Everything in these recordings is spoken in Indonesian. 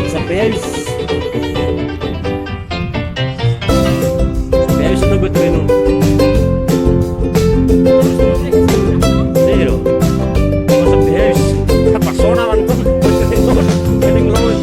sampai habis. Sampai habis nunggu tuh minum. Zero. Oh, sampai habis. Pasona man tuh. Ini ngelawin.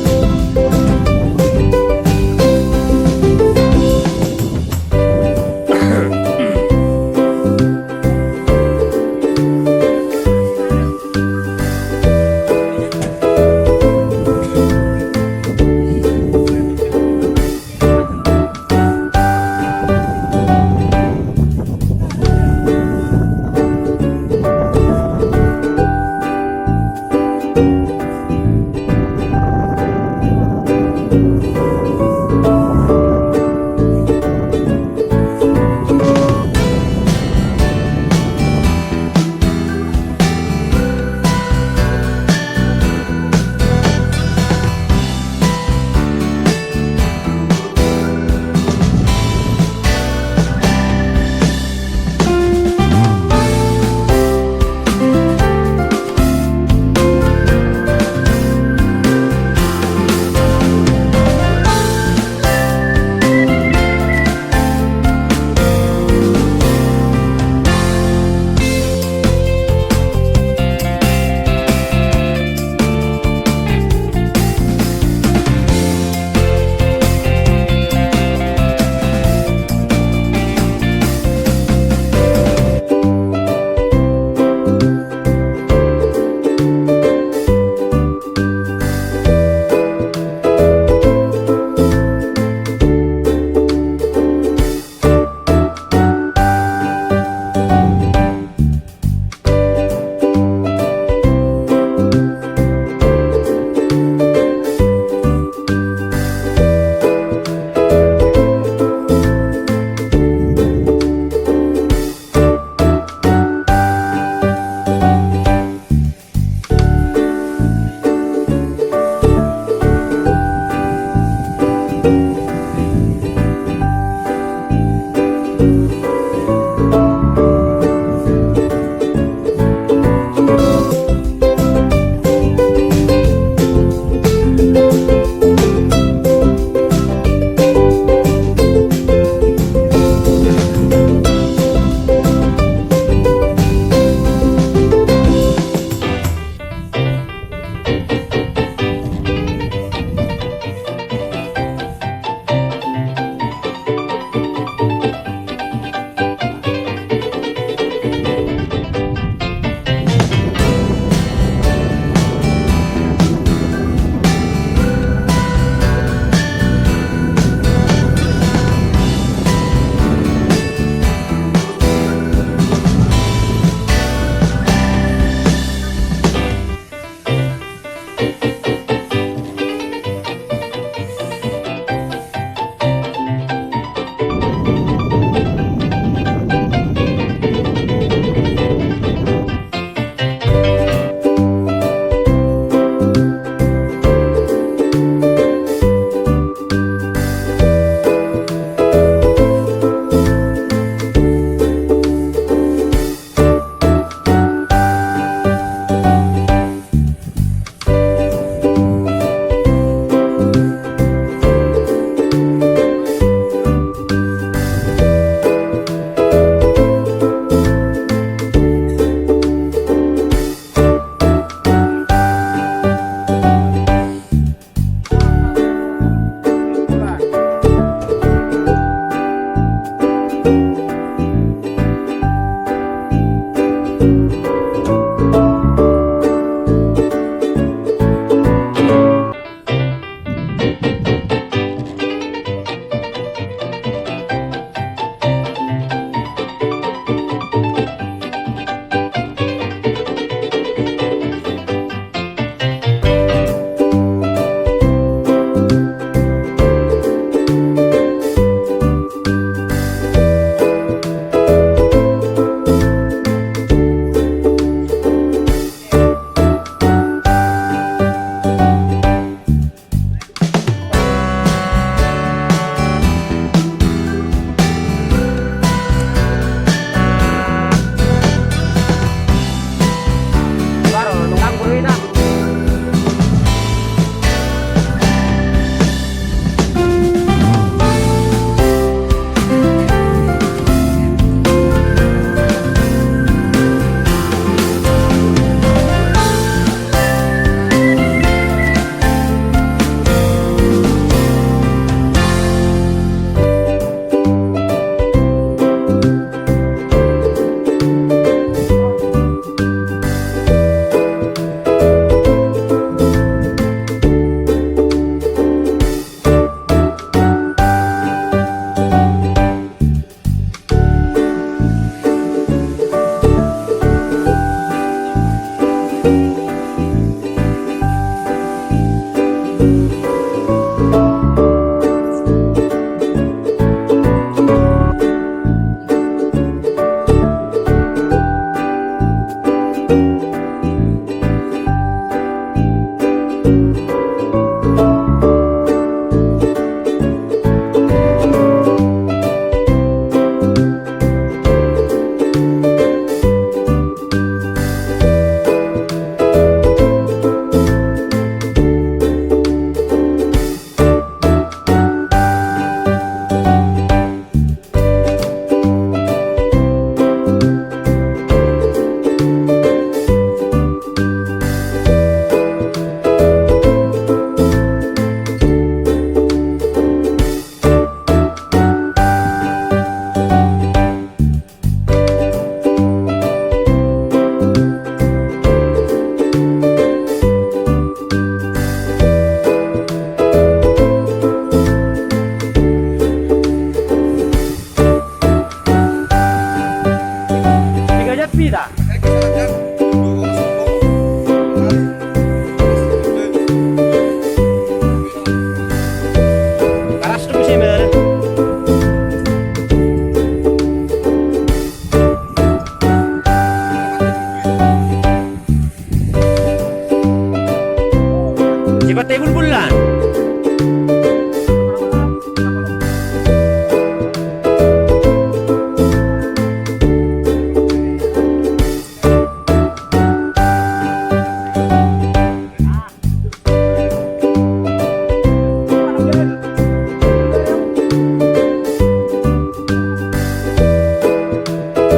bulan.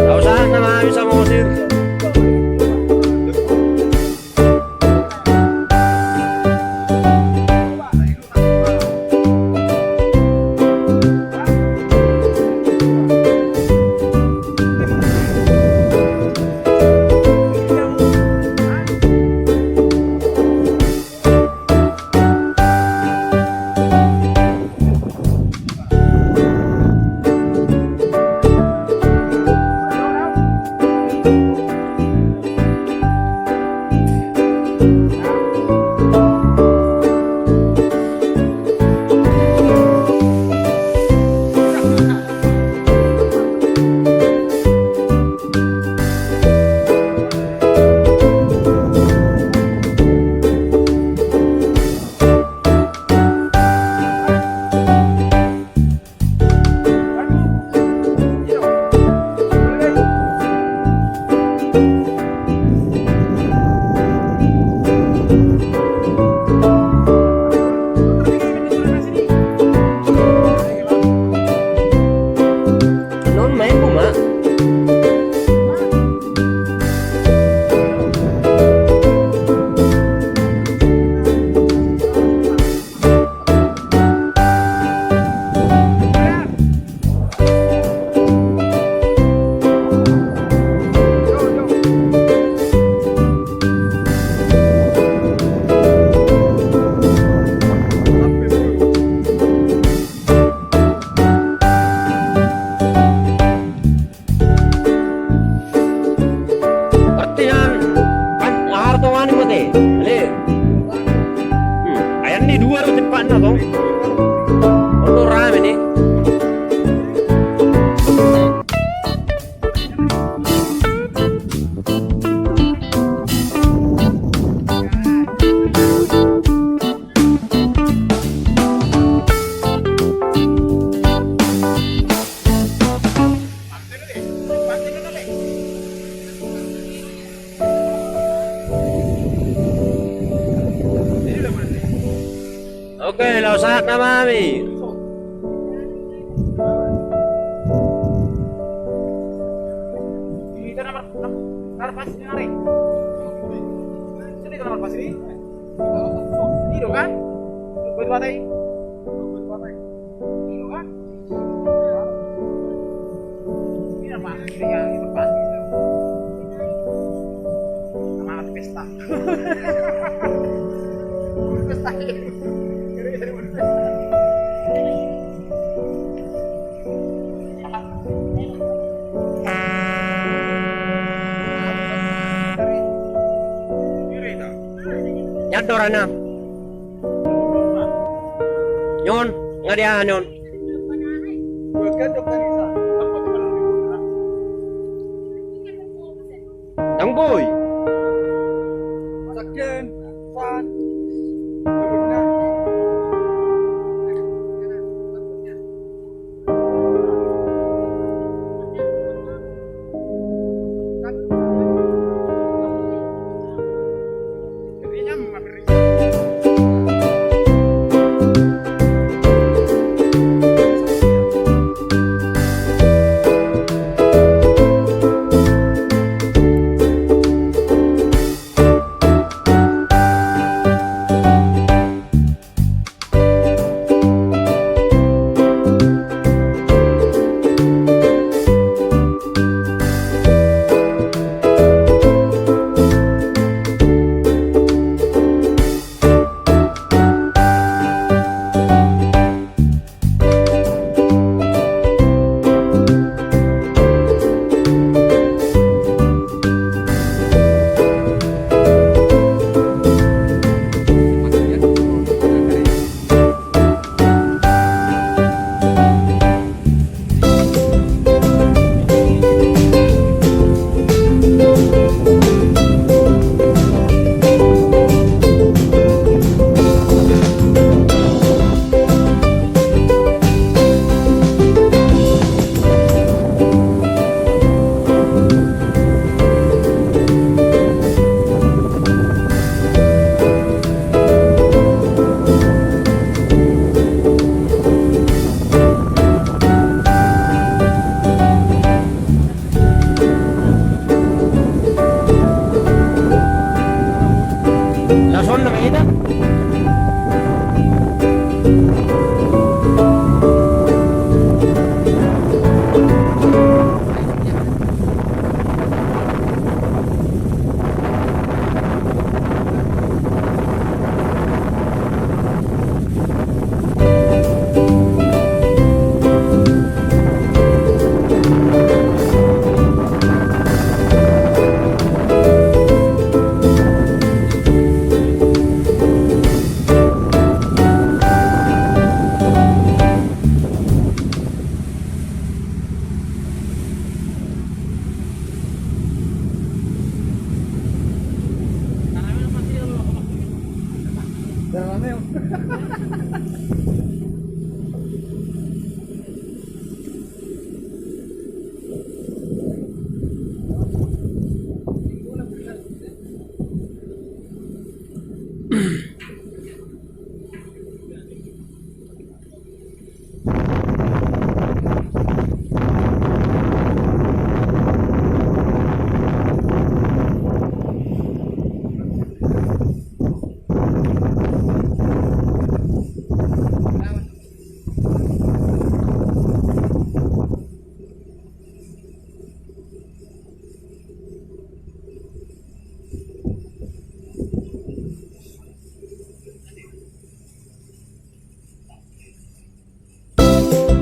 Gak usah nama kami Samosir. Non main bu mak. Artian kan harto ani mate. Le. Ayan ni dua ro cepat na to. Ono rame ni. Oke, lausak na mami. Dito naman, narpas ni Ari. Sini ka naman pas ini. Dito kan? Buat batai. Dito kan? Ini apa? Ini yang lepas itu. Semangat pesta. Pesta. Nyadorana. Nyon, ngadia nyon. Tang boy. Sakjen, Fan. itu.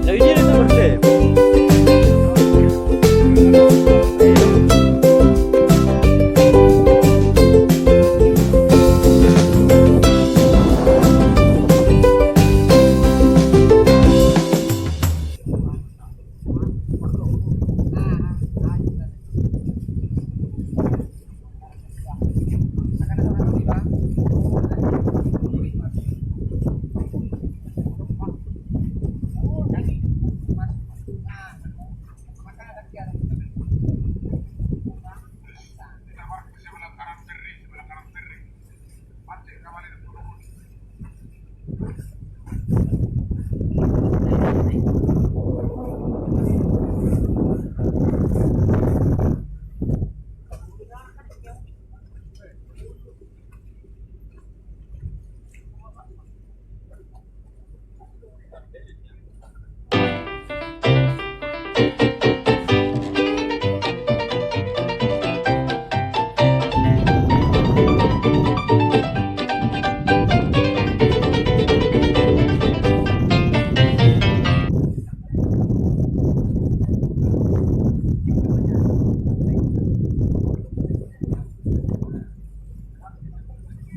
Jadi dia itu berde.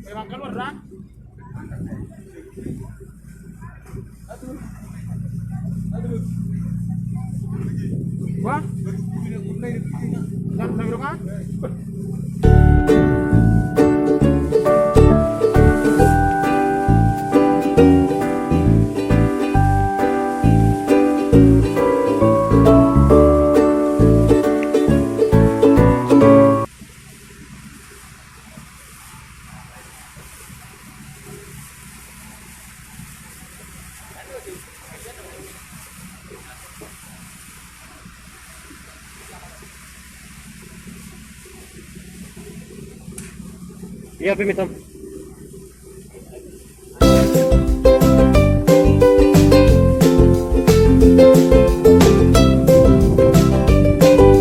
Memang keluar dah. Wah, nak nak berapa? Iya, pemitam.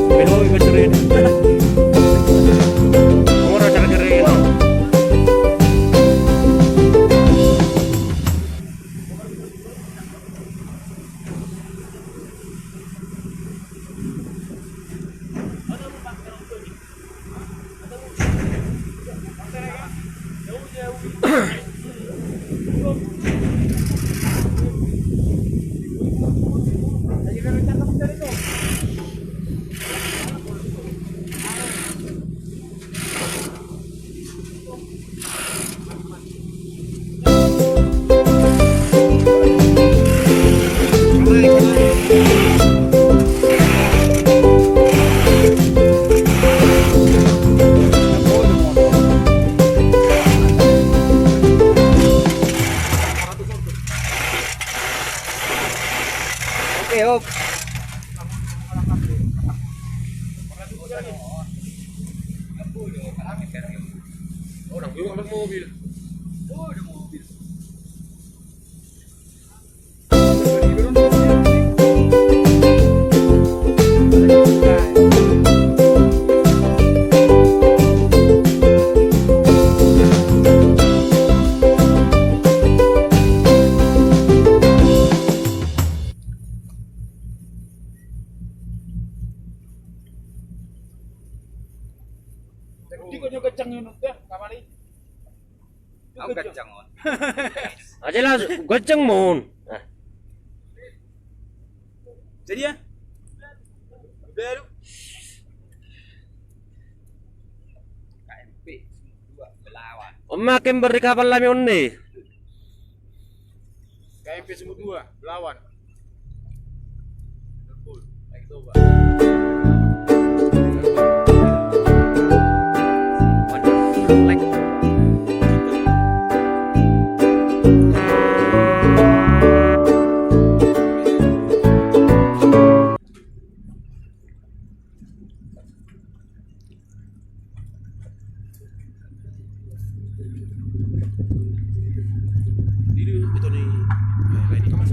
Oke, Orang belum ada mobil. Di kau juga kencang yun dah, kamari. Aku kencang on. Aja lah, goceng mon. Nah, Jadi ya. Baru. KMP 2 melawan. makin berikapal lami undi. KMP semua 2 lawan. Liverpool, naik Toba. Like Itu nih. Mas.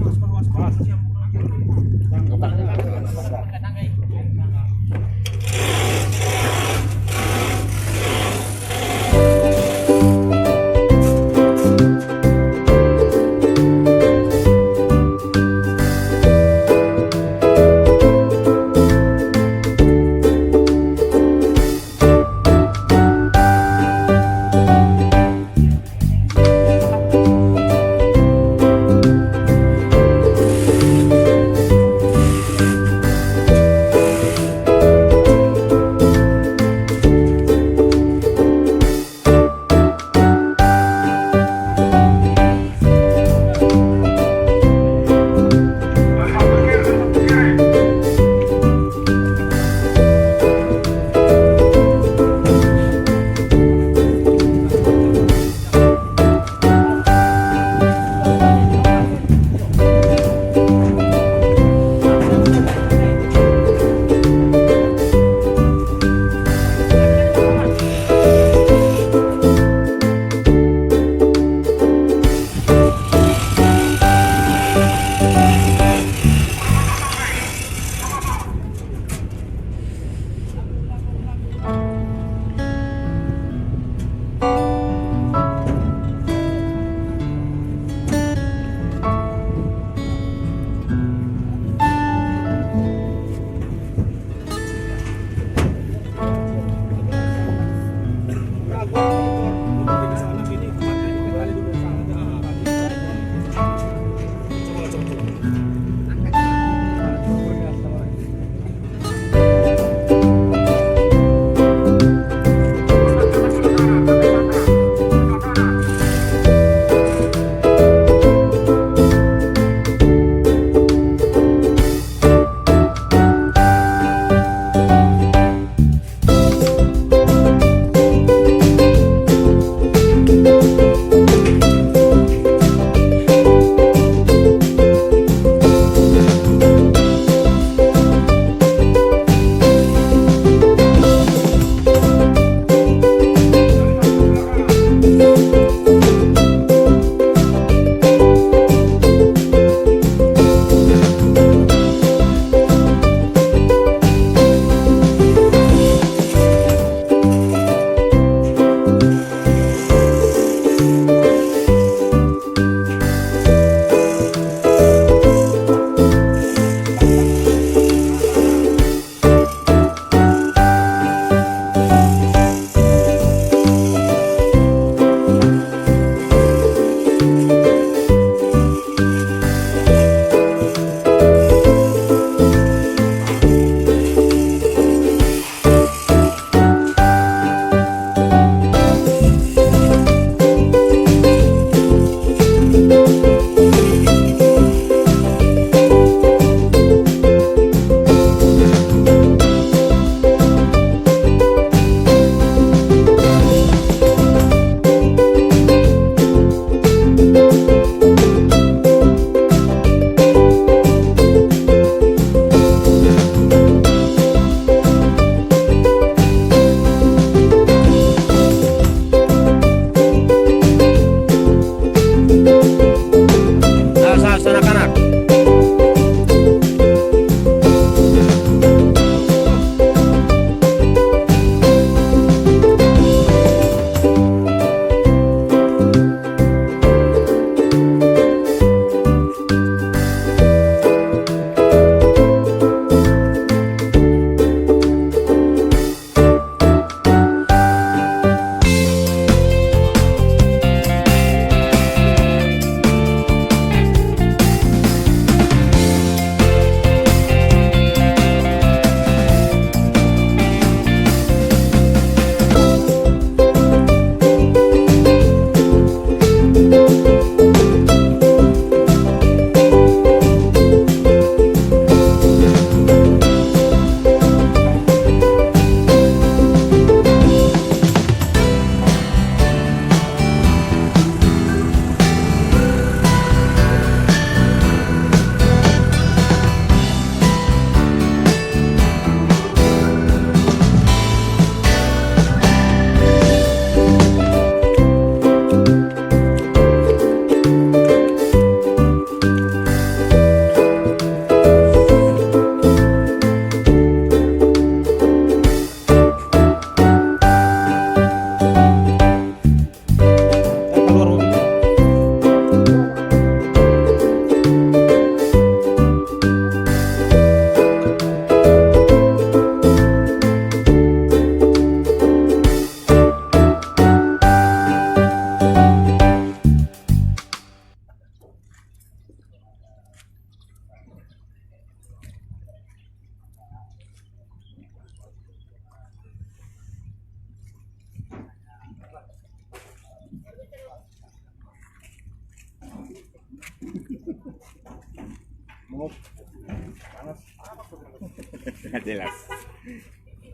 Nggak jelas.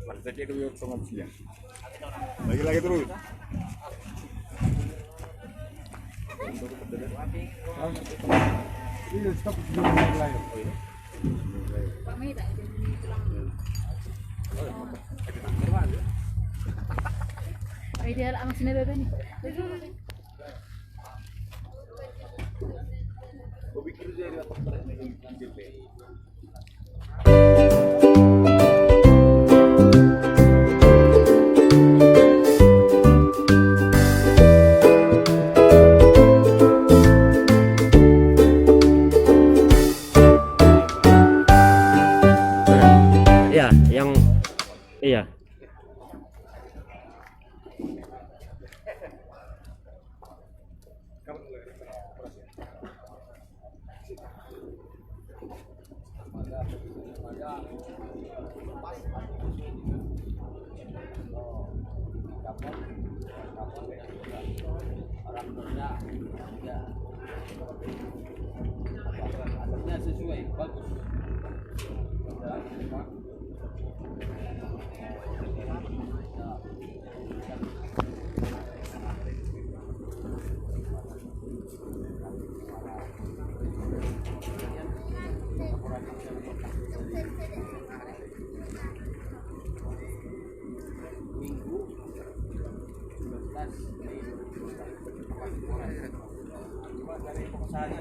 Prakteknya dulu sangat siang. Lagi terus. Ini stop di lain. Pak Mei tak jadi tulang. Ideal ang sinabebe ni. Iya, yang iya. Atasnya sesuai, bagus. Minggu 12 dari pengusaha.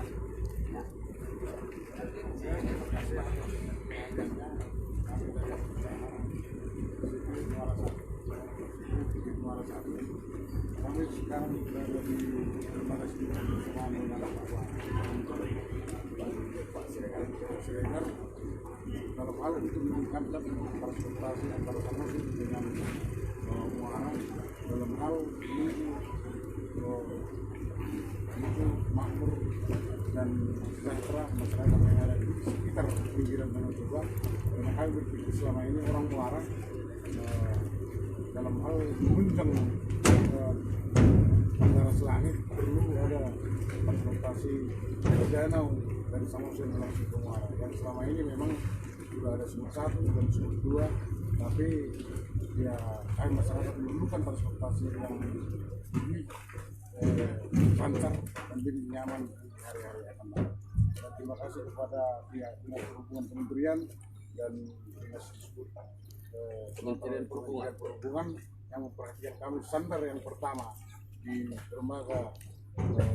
Kami sekarang berada di Toba bersama dengan Pak Siregar dalam hal untuk meningkatkan transportasi antara Samosir dengan muara dalam hal menuju makmur dan sejahtera masyarakat yang ada di sekitar pinggiran Danau Toba. Karena kami berpikir selama ini orang muara dalam hal menunjang antara selangit perlu ada transportasi dari danau dari Samosir langsung ke muara. Dan selama ini memang sudah ada sumur 1 dan sumur 2, tapi ya kami masyarakat memerlukan transportasi yang lebih lancar dan lebih nyaman di hari-hari akan datang. Terima kasih kepada pihak Dinas Perhubungan Kementerian dan Dinas Kementerian Perhubungan yang memperhatikan kami sandar yang pertama di dermaga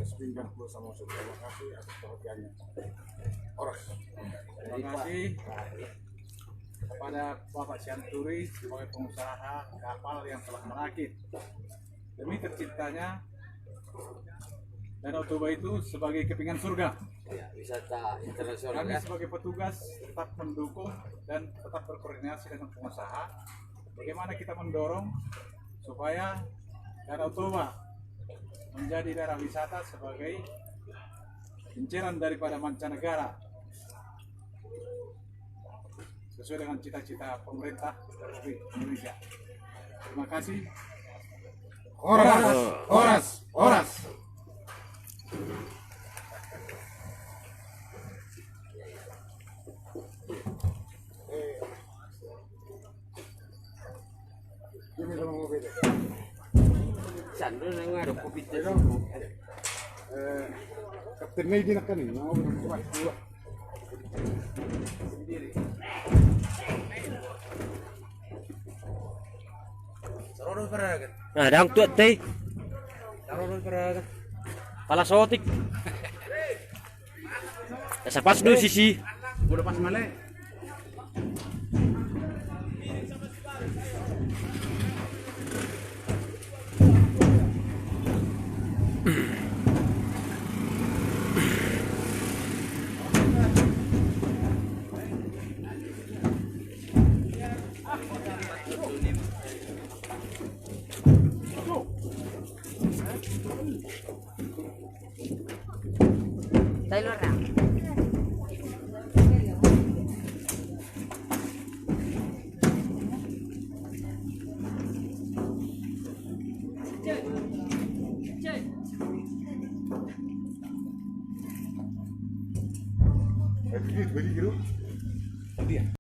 sepinggan Pulau Samosir. Terima kasih atas perhatiannya. Oras. Terima kasih kepada Bapak Sianturi sebagai pengusaha kapal yang telah merakit demi terciptanya Danau Toba itu sebagai kepingan surga. Ya, wisata internasional. Kami Ya. sebagai petugas tetap mendukung dan tetap berkoordinasi dengan pengusaha. Bagaimana kita mendorong supaya Danau Toba menjadi daerah wisata sebagai inceran daripada mancanegara sesuai dengan cita-cita pemerintah Republik Indonesia. Terima kasih. Oras. Ini kalau mau beda. Sandro nang ada kopi teh. Kapten Mei di nakkan ini mau berbuat dua. Saroro peragan. Nah, dang tuat teh. Saroro peragan. Pala sotik. Sa pas dulu sisi. Udah pas mana? Taylor na. bagi gitu. Dia.